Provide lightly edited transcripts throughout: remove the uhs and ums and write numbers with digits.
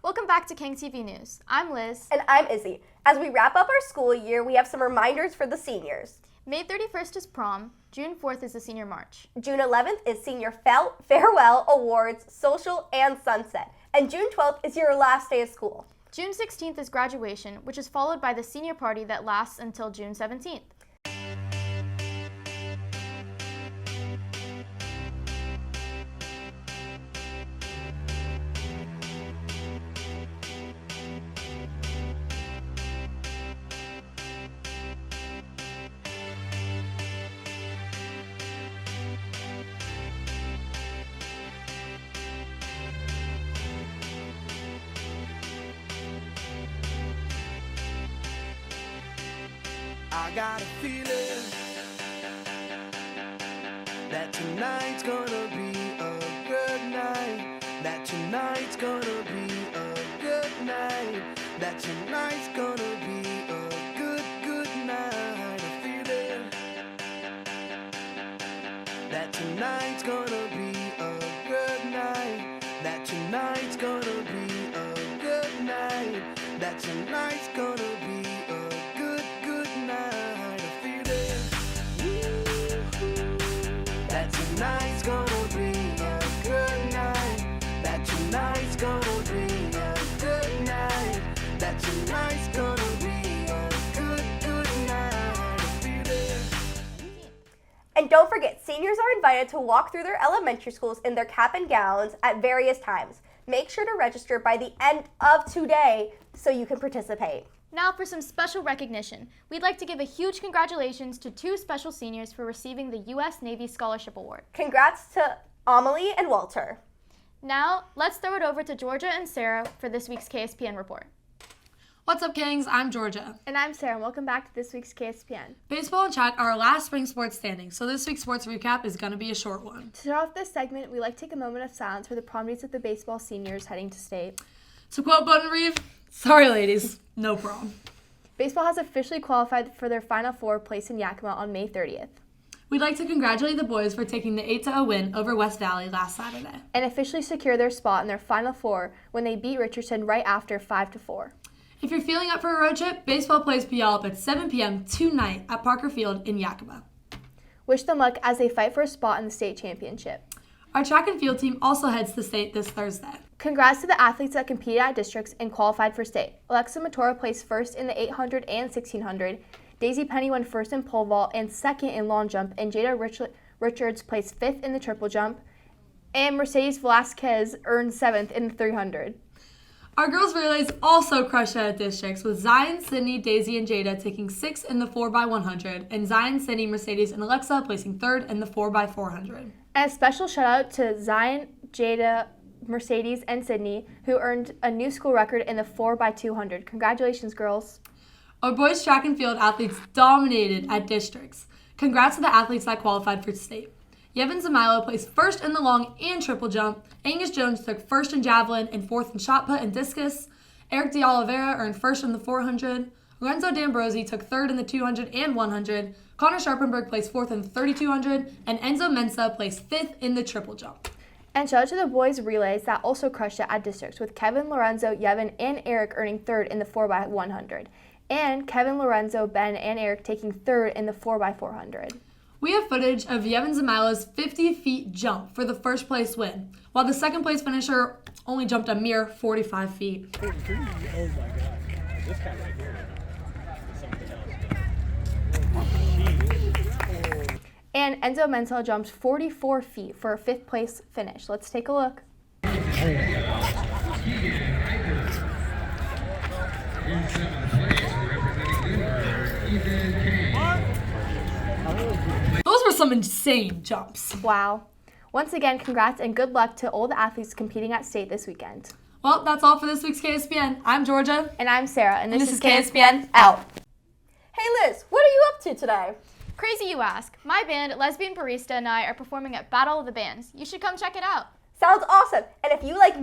Welcome back to King TV News. I'm Liz. And I'm Izzie. As we wrap up our school year, we have some reminders for the seniors. May 31st is prom, June 4th is the senior march. June 11th is senior farewell, awards, social, and sunset. And June 12th is your last day of school. June 16th is graduation, which is followed by the senior party that lasts until June 17th. I got a feeling that tonight's gonna be a good night. That tonight's gonna be a good night. That tonight's gonna be a good night. A feeling that tonight's gonna be a good night. That tonight's gonna be a good night. That tonight's gonna be a good night. A feeling that tonight's gonna be a good night. That tonight's gonna be a good night. That tonight's gonna be a good night. A feeling. And don't forget, seniors are invited to walk through their elementary schools in their cap and gowns at various times. Make sure to register by the end of today so you can participate. Now for some special recognition. We'd like to give a huge congratulations to two special seniors for receiving the U.S. Navy Scholarship Award. Congrats to Amelie and Walter. Now, let's throw it over to Georgia and Sarah for this week's KSPN report. What's up, Kings? I'm Georgia. And I'm Sarah, and welcome back to this week's KSPN. Baseball and track are our last spring sports standings, so this week's sports recap is going to be a short one. To start off this segment, we like to take a moment of silence for the prom dates of the baseball seniors heading to state. To quote Bowden Reeve, sorry ladies, no prom. Baseball has officially qualified for their Final Four place in Yakima on May 30th. We'd like to congratulate the boys for taking the 8-0 win over West Valley last Saturday. And officially secure their spot in their Final Four when they beat Richardson right after 5-4. If you're feeling up for a road trip, baseball plays Puyallup at 7 p.m. tonight at Parker Field in Yakima. Wish them luck as they fight for a spot in the state championship. Our track and field team also heads to state this Thursday. Congrats to the athletes that competed at districts and qualified for state. Alexa Matora placed first in the 800 and 1600. Daisy Penny won first in pole vault and second in long jump, and Jada Richards placed fifth in the triple jump, and Mercedes Velasquez earned seventh in the 300. Our girls' relays also crushed it at districts, with Zion, Sydney, Daisy, and Jada taking 6th in the 4x100, and Zion, Sydney, Mercedes, and Alexa placing 3rd in the 4x400. And a special shout out to Zion, Jada, Mercedes, and Sydney, who earned a new school record in the 4x200. Congratulations, girls. Our boys' track and field athletes dominated at districts. Congrats to the athletes that qualified for state. Yevon Zamilo placed first in the long and triple jump. Angus Jones took first in javelin and fourth in shot put and discus. Eric De Oliveira earned first in the 400. Lorenzo D'Ambrosi took third in the 200 and 100. Connor Sharpenberg placed fourth in the 3200. And Enzo Mensa placed fifth in the triple jump. And shout out to the boys' relays that also crushed it at districts, with Kevin, Lorenzo, Yevon, and Eric earning third in the 4x100. And Kevin, Lorenzo, Ben, and Eric taking third in the 4x400. We have footage of Yevon Zamilo's 50-feet jump for the first place win, while the second place finisher only jumped a mere 45 feet. 43? Oh my God. This guy right here is something else. And Enzo Mensa jumped 44 feet for a fifth place finish. Let's take a look. Those were some insane jumps. Wow. Once again, congrats and good luck to all the athletes competing at state this weekend. Well, that's all for this week's KSPN. I'm Georgia. And I'm Sarah, and this is KSPN out. Hey Liz, what are you up to today? Crazy you ask. My band, Lesbian Barista, and I are performing at Battle of the Bands. You should come check it out. Sounds awesome. And if you like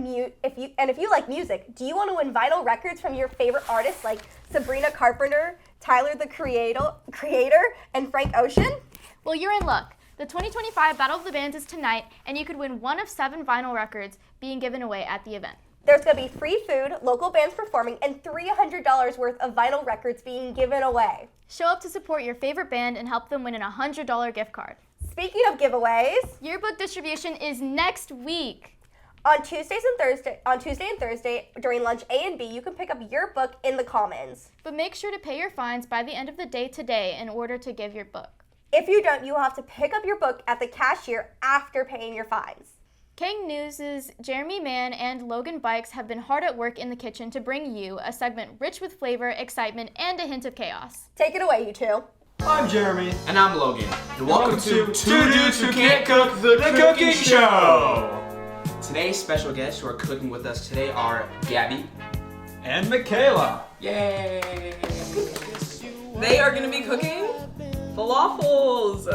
music, do you want to win vinyl records from your favorite artists like Sabrina Carpenter, Tyler the Creator, and Frank Ocean? Well, you're in luck. The 2025 Battle of the Bands is tonight, and you could win one of 7 vinyl records being given away at the event. There's going to be free food, local bands performing, and $300 worth of vinyl records being given away. Show up to support your favorite band and help them win an $100 gift card. Speaking of giveaways, Yearbook distribution is next week. on Tuesday and Thursday during lunch A and B, you can pick up your book in the Commons. But make sure to pay your fines by the end of the day today in order to give your book. If you don't, you will have to pick up your book at the cashier after paying your fines. King News' Jeremy Mann and Logan Bikes have been hard at work in the kitchen to bring you a segment rich with flavor, excitement, and a hint of chaos. Take it away, you two. I'm Jeremy. And I'm Logan. And welcome to Two Dudes Who Can't Cook, the Cooking Show. Today's special guests who are cooking with us today are Gabby. And Michaela. Yay! They are going to be cooking falafels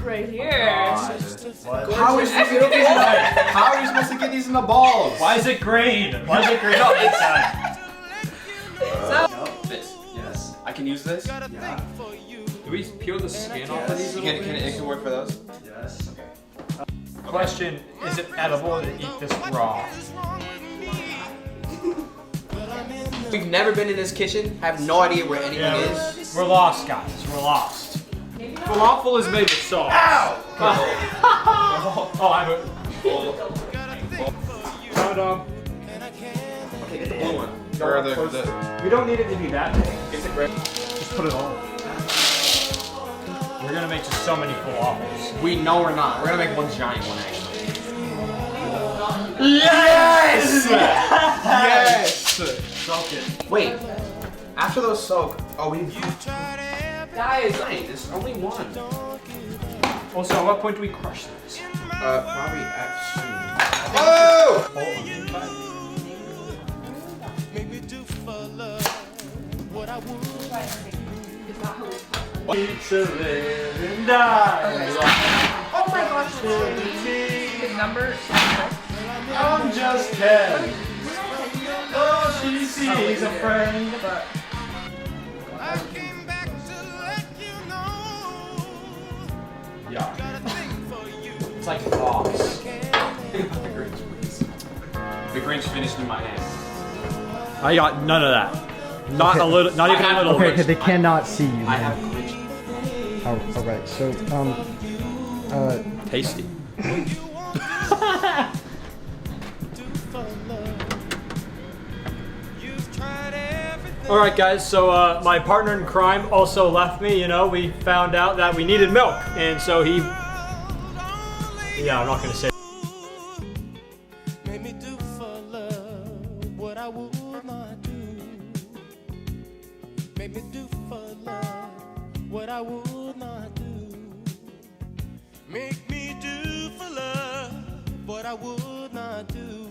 right here. How are we supposed to get these in the balls? Why is it green? Why is it green? No, it's This. Yes. I can use this? Yeah. Do we peel the skin off of these little Can it things? can work for those? Yes. Question, is it edible to eat this raw? We've never been in this kitchen, have no idea where anything is. We're lost, guys. We're lost. Falafel is made with salt. Ow! Oh, I'm a... Ta-da. Okay, get the blue one. Or the We don't need it to be that big. get the gray. Just put it on. We're gonna make just so many falafels. We know we're not. We're gonna make one giant one actually. Yes! Yes! Soak it. Wait. After those soak, Guys, Wait, there's only one. Also, at what point do we crush this? Probably at Oh! Pizza live and die. oh my gosh, his number. I'm just 10. Oh, she sees a friend. Yeah. It's like loss. Think about the Grinch, please. The Grinch finished in my hand. I got none of that. Not a little. Not even a little. Okay, because they cannot see you. I man. have Grinch. Oh, all right. So, Tasty. All right, guys. So my partner in crime also left me. You know, we found out that we needed milk, and so he. Yeah, I'm not gonna say. Made me do for love what I would not do. Made me do for love what I would not do. Make me do for love what I would not do.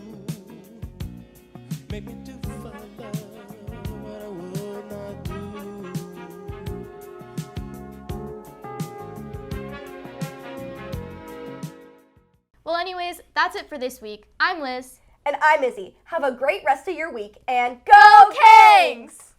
Make me do for love what I would not do. Well, anyways, that's it for this week. I'm Liz. And I'm Izzie. Have a great rest of your week and go Kings!